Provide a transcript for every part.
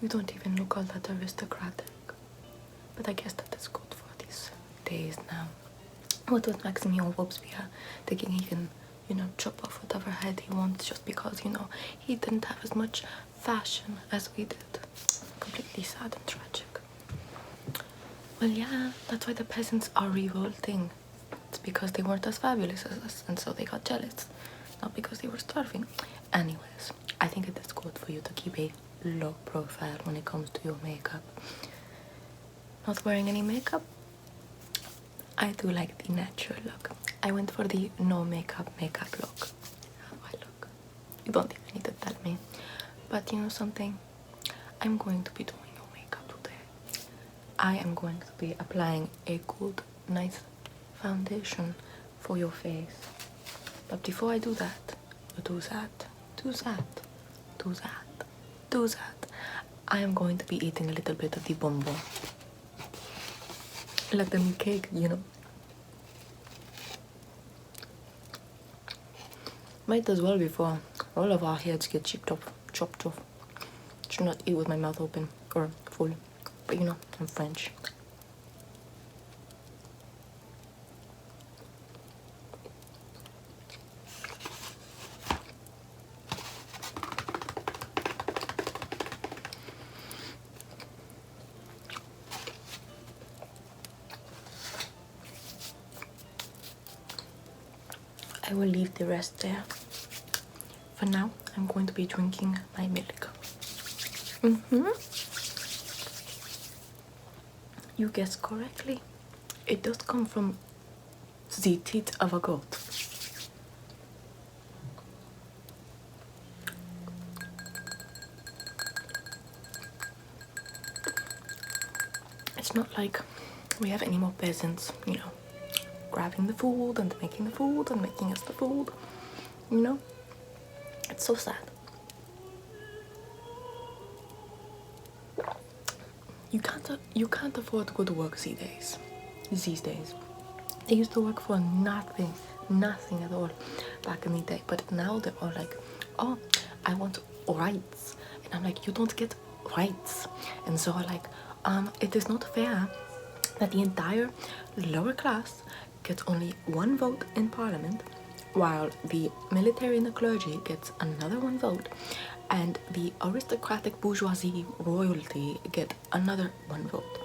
You don't even look all that aristocratic. But I guess that is good for these days now. What was Maximilian Robespierre thinking he can, chop off whatever head he wants just because, he didn't have as much fashion as we did. Completely sad and tragic. Well, yeah, that's why the peasants are revolting. It's because they weren't as fabulous as us, and so they got jealous. Not because they were starving. Anyways, I think it is good for you to keep a low profile when it comes to your makeup. Not wearing any makeup? I do like the natural look. I went for the no makeup look. How do I look? You don't even need to tell me. But you know something? I'm going to be doing your makeup today. I am going to be applying a good, nice foundation for your face. But before I do that, I am going to be eating a little bit of the bonbon. Like the new cake, Might as well before all of our heads get chopped off. Should not eat with my mouth open or full. But I'm French. I will leave the rest there. For now, I'm going to be drinking my milk. You guessed correctly. It does come from the teeth of a goat. It's not like we have any more peasants, grabbing the food and making the food and making us the food, It's so sad. You can't afford to go to work these days. They used to work for nothing at all back in the day. But now they're all like, oh, I want rights. And I'm like, you don't get rights. And so like, it is not fair that the entire lower class gets only one vote in parliament, while the military and the clergy gets another one vote, and the aristocratic bourgeoisie royalty get another one vote.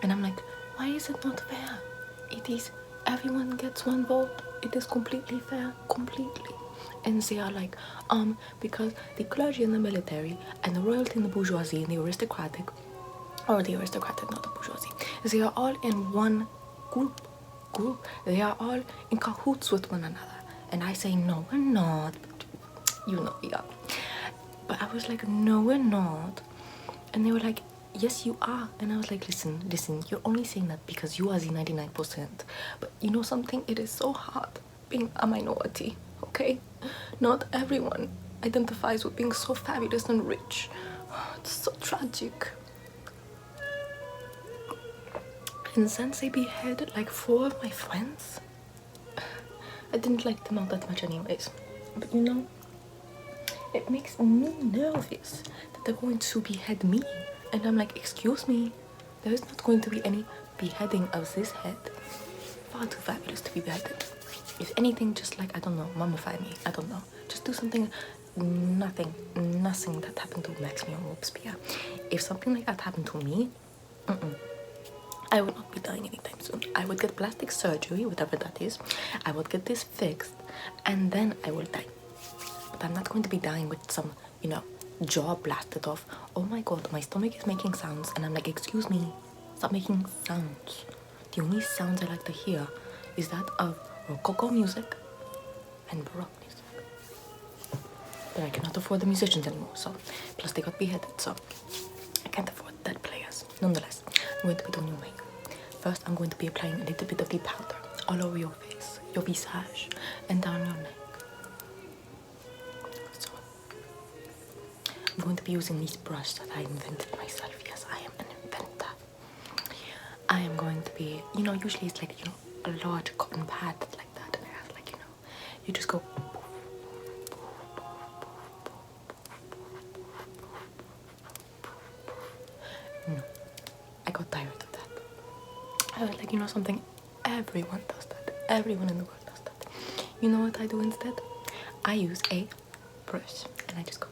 And I'm like, why is it not fair? It is, everyone gets one vote. It is completely fair, completely. And they are like, because the clergy and the military and the royalty and the bourgeoisie and the aristocratic, not the bourgeoisie, they are all in one group. They are all in cahoots with one another. And I say, no, we're not. Yeah. But I was like, no, we're not. And they were like, yes, you are. And I was like, listen, you're only saying that because you are the 99%. But you know something? It is so hard being a minority, okay? Not everyone identifies with being so fabulous and rich. It's so tragic. And since they beheaded like 4 of my friends, I didn't like them all that much anyways. But it makes me nervous that they're going to behead me. And I'm like, excuse me, there is not going to be any beheading of this head. Far too fabulous to be beheaded. If anything, just like, I don't know, mummify me. I don't know. Just do something, nothing that happened to Maximilian Robespierre. If something like that happened to me, I would not be dying anytime soon. I would get plastic surgery, whatever that is. I would get this fixed, and then I will die. But I'm not going to be dying with some, jaw blasted off. Oh my god, my stomach is making sounds, and I'm like, excuse me, stop making sounds. The only sounds I like to hear is that of Rococo music and Baroque music. But I cannot afford the musicians anymore, so, plus they got beheaded, so I can't afford dead players. Nonetheless, I'm going to be doing your makeup. First, I'm going to be applying a little bit of the powder all over your face, your visage, and down your neck. So, I'm going to be using this brush that I invented myself. Yes, I am an inventor. I am going to be, usually it's like, a large cotton pad like that, and it has like, you just go I was like, you know something? Everyone does that. Everyone in the world does that. You know what I do instead? I use a brush and I just go.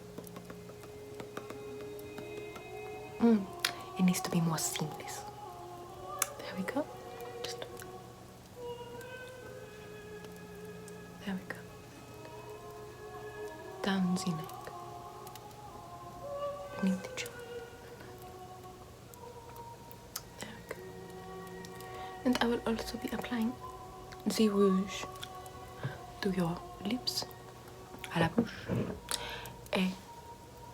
It needs to be more seamless. There we go. Just. There we go. Down the neck. Beneath the jaw. There we go. And I will also be applying the rouge to your lips, à la bouche, and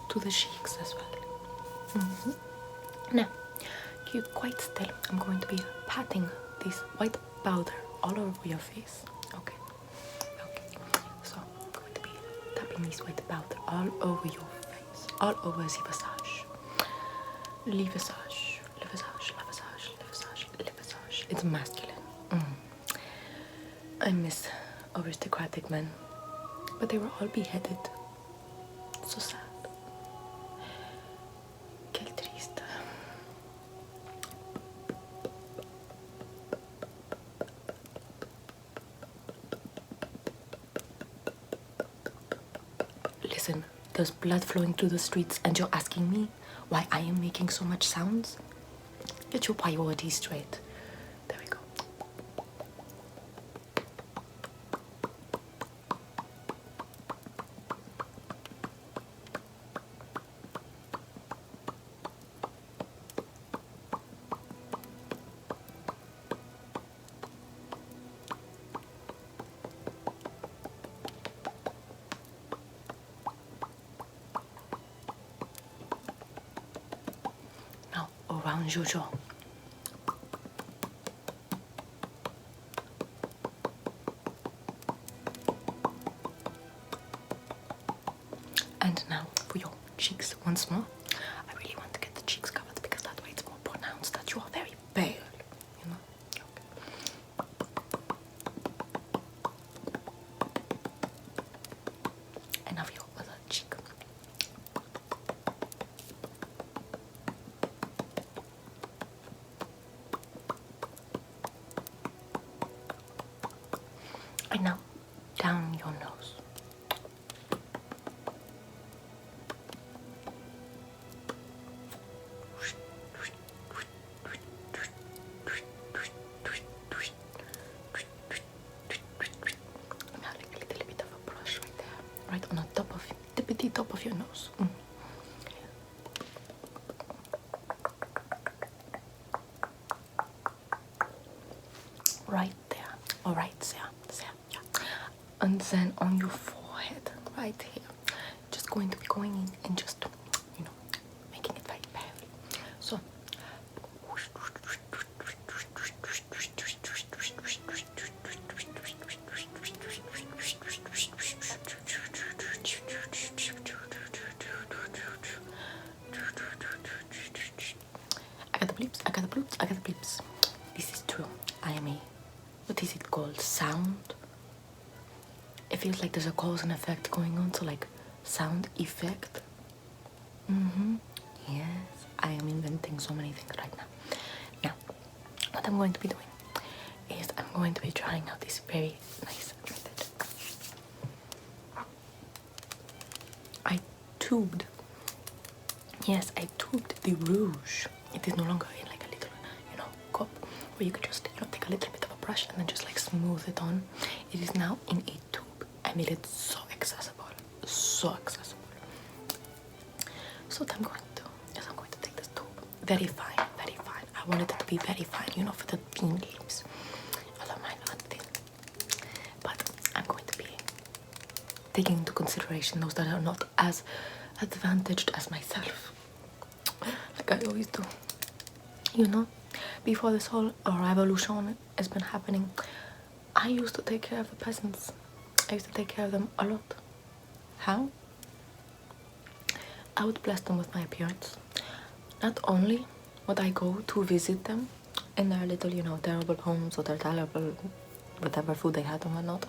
to the cheeks as well. Now, keep quite still. I'm going to be patting this white powder all over your face. Okay. So I'm going to be tapping this white powder all over your face, all over the visage. Le visage, le visage, le visage, le visage, le visage. It's masculine. I miss aristocratic men, but they were all beheaded. So sad. Quel triste. Listen, there's blood flowing through the streets and you're asking me why I am making so much sounds? Get your priorities straight. There we go. Now around your jaw. And now for your cheeks once more. I really want to get the cheeks covered because that way it's more pronounced that you are very pale, you know? Okay. And now for your other cheek. And now down your nose. Now like a little bit of a brush right there, right on the top of the top of your nose. Right there, or right there, yeah. And then on your forehead, right here, just going to be going in and just, you know, making it very pale. So, I got the bleeps, I got the bloops, I got the bleeps. This is true. I am a, what is it called? Sound? It feels like there's a cause and effect going on, so like sound effect. Yes, I am inventing so many things right now. Now, what I'm going to be doing is I'm going to be trying out this very nice method. I tubed. Yes, I tubed the rouge. It is no longer in like a little, you know, cup where you could just, you know, take a little bit of a brush and then just like smooth it on. It is now in a tube. I made it so accessible, so accessible. So what I'm going to do is I'm going to take this tube, very fine, very fine. I wanted it to be very fine, you know, for the thin lips. Although mine aren't thin. But I'm going to be taking into consideration those that are not as advantaged as myself. Like I always do. You know, before this whole revolution has been happening, I used to take care of the peasants. I used to take care of them a lot. How? I would bless them with my appearance. Not only would I go to visit them in their little, you know, terrible homes or their terrible whatever food they had and whatnot,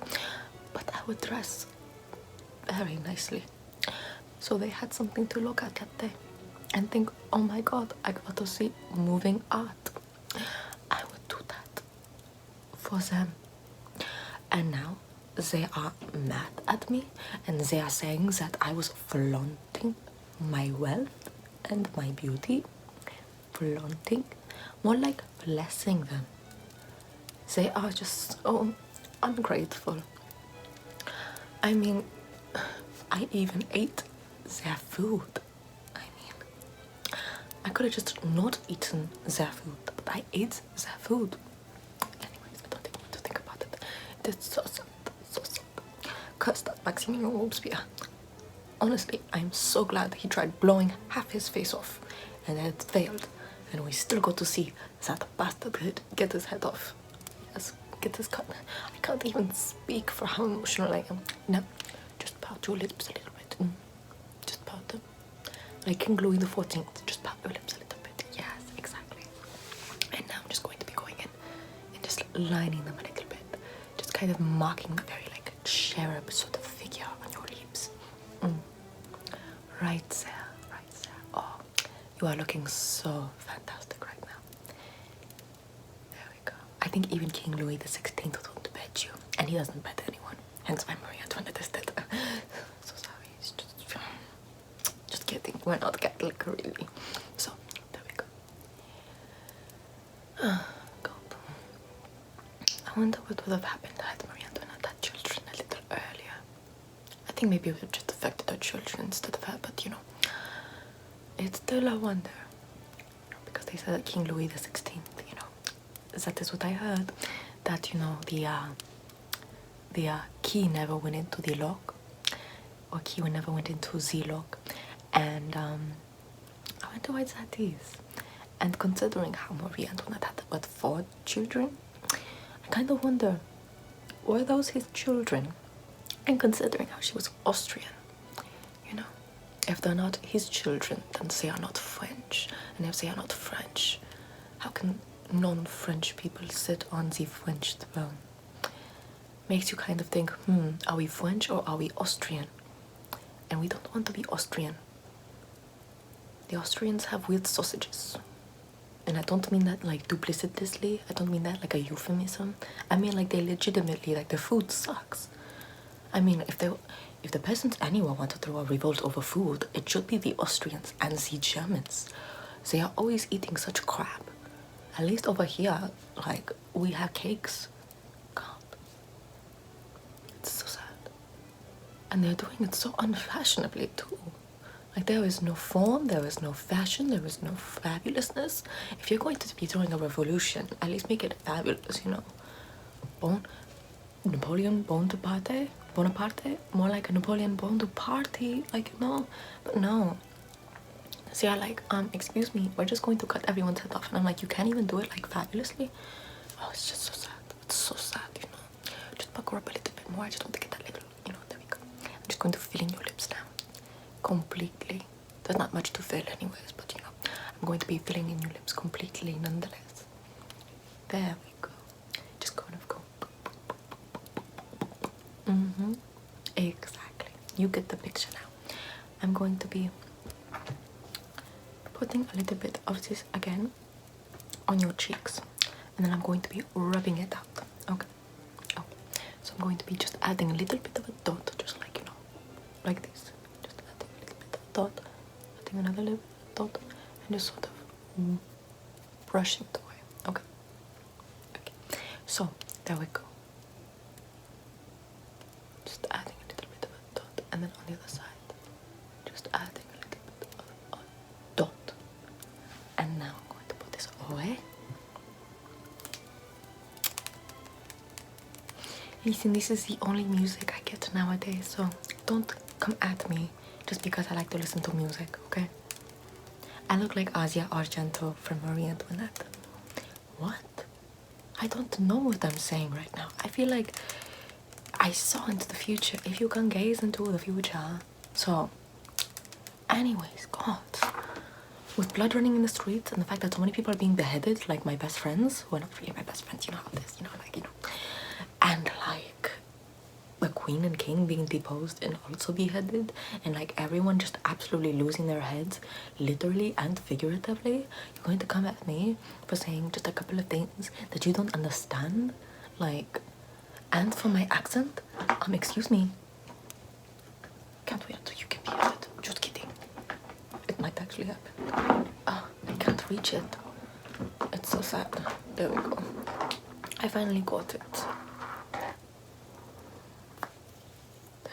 but I would dress very nicely. So they had something to look at that day and think, oh my god, I got to see moving art. I would do that. for them. And now they are mad at me and they are saying that I was flaunting my wealth and my beauty. Flaunting, more like blessing them. They are just so ungrateful. I mean, I even ate their food. I mean, I could have just not eaten their food, but I ate their food. Anyways, I don't even want to think about it. It is so sad, so sad. Curse that Maximilian Robespierre. Honestly, I'm so glad he tried blowing half his face off and it failed. And we still got to see that bastard get his head off. Yes, get his cut. I can't even speak for how emotional I am. No, just pout your lips a little bit. Just pout them. Like King Louis XIV, just pout your lips a little bit. Yes, exactly. And now I'm just going to be going in and just lining them a little bit. Just kind of marking a very like cherub sort of figure on your lips. Right there, right there. Oh, you are looking so fantastic right now. There we go. I think even King Louis XVI would want to bet you, and he doesn't bet anyone. Hence why Marie Antoinette is dead. So sorry, it's just kidding. We're not Catholic, really. So there we go. God. I wonder what would have happened had Marie Antoinette had children a little earlier. I think maybe it would have just affected her children instead of her, but you know, it's still a wonder. Because they said that King Louis XVI, you know, that is what I heard, that, you know, the key never went into the lock, or key never went into the lock, and I wonder why that is. And considering how Marie Antoinette had about 4 children, I kind of wonder, were those his children? And considering how she was Austrian, you know, if they're not his children, then they are not French. And if they are not French, how can non-French people sit on the French throne? Makes you kind of think, are we French or are we Austrian? And we don't want to be Austrian. The Austrians have weird sausages. And I don't mean that like duplicitously. I don't mean that like a euphemism. I mean like they legitimately, like the food sucks. I mean, if the peasants anywhere want to throw a revolt over food, it should be the Austrians and the Germans. They are always eating such crap. At least over here, like, we have cakes. God. It's so sad. And they're doing it so unfashionably too. Like, there is no form, there is no fashion, there is no fabulousness. If you're going to be doing a revolution, at least make it fabulous, you know. Napoleon Bonaparte, more like a Napoleon Bonaparte, like, no, but no. So yeah, like, excuse me, we're just going to cut everyone's head off. And I'm like, you can't even do it, like, fabulously? Oh, it's just so sad. It's so sad, you know. Just pucker up a little bit more. I just want to get that little, you know, there we go. I'm just going to fill in your lips now. Completely. There's not much to fill anyways, but, you know, I'm going to be filling in your lips completely nonetheless. There we go. Just kind of go. Exactly. You get the picture now. I'm going to be putting a little bit of this again on your cheeks, and then I'm going to be rubbing it out. Okay. Oh. So I'm going to be just adding a little bit of a dot, just like, you know, like this. Just adding a little bit of a dot, adding another little dot, and just sort of brushing it away. Okay. Okay. So there we go. Just adding a little bit of a dot, and then on the other side, just adding a little bit of a dot. And now I'm going to put this away. Listen, this is the only music I get nowadays, so don't come at me just because I like to listen to music, okay? I look like Asia Argento from Marie Antoinette. What? I don't know what I'm saying right now. I feel like I saw into the future. If you can gaze into the future. So, anyways, God. With blood running in the streets and the fact that so many people are being beheaded, like my best friends, who are not really my best friends, you know how it is, you know, like, you know. And like the queen and king being deposed and also beheaded, and like everyone just absolutely losing their heads, literally and figuratively. You're going to come at me for saying just a couple of things that you don't understand? like, and for my accent, excuse me, can't wait until you can hear it. Just kidding. It might actually happen. I can't reach it. It's so sad. There we go. I finally got it. There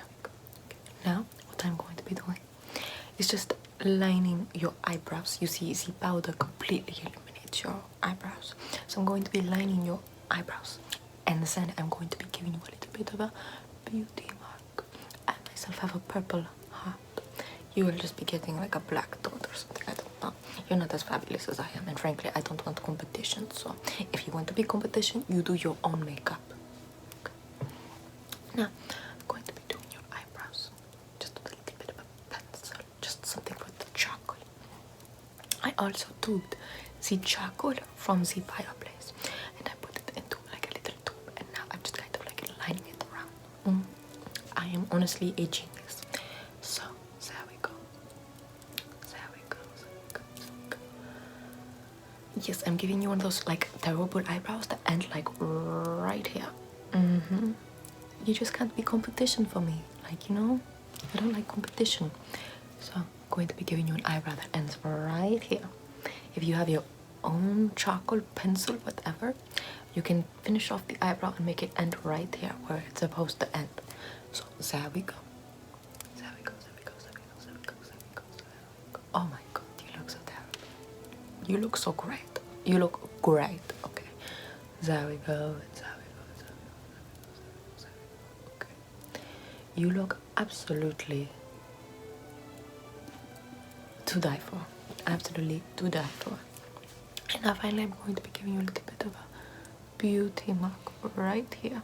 we go. Okay. Now, what I'm going to be doing is just lining your eyebrows. You see, powder completely illuminates your eyebrows. So I'm going to be lining your eyebrows. And then I'm going to be giving you a little bit of a beauty mark. I myself have a purple heart. You will just be getting like a black dot or something. I don't know. You're not as fabulous as I am. And frankly, I don't want competition. So if you want to be competition, you do your own makeup. Okay. Now, I'm going to be doing your eyebrows. Just with a little bit of a pencil. Just something with the charcoal. I also took the charcoal from the fireplace. And I put it into like a little tube. And now I'm just kind of like lining it around. I am honestly a genius. So, there we go. There we go. There we go. Yes, I'm giving you one of those like terrible eyebrows that end like right here. You just can't be competition for me. Like, you know, I don't like competition. So I'm going to be giving you an eyebrow that ends right here. If you have your own charcoal pencil, whatever, you can finish off the eyebrow and make it end right here where it's supposed to end. So there we go. There we go, there we go, there we go, there we go, there we go, there we go. Oh my god, you look so terrible. You look so great. You look great. Okay. There we go, there we go, there we go, there we go. Okay. You look absolutely to die for. Absolutely to die for. And now finally I'm going to be giving you a little bit of a beauty mark right here.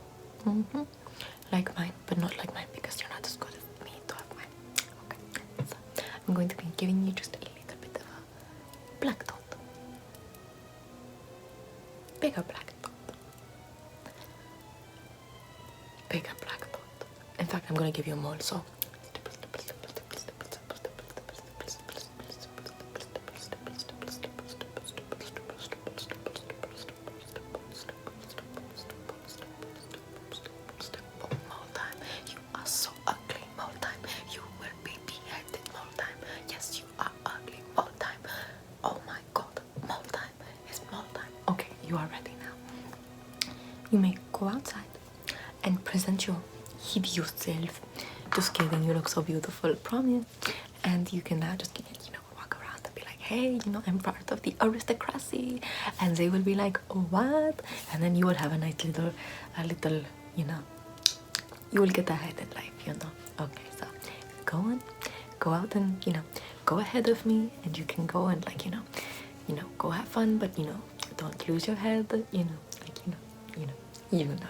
Like mine, but not like mine because you're not as good as me to have mine. Okay. So I'm going to be giving you just a little bit of a black dot. Bigger black dot. Bigger black dot. In fact, I'm going to give you more, so you are ready now. You may go outside and present your hideous self. Just kidding, you look so beautiful, promise. And you can now just, you know, walk around and be like, hey, you know, I'm part of the aristocracy. And they will be like, oh, what? And then you will have a nice little, you know, you will get ahead in life, you know. Okay, so go on, go out and, you know, go ahead of me, and you can go and like, you know, go have fun, but you know, don't lose your head, you know, like, you know.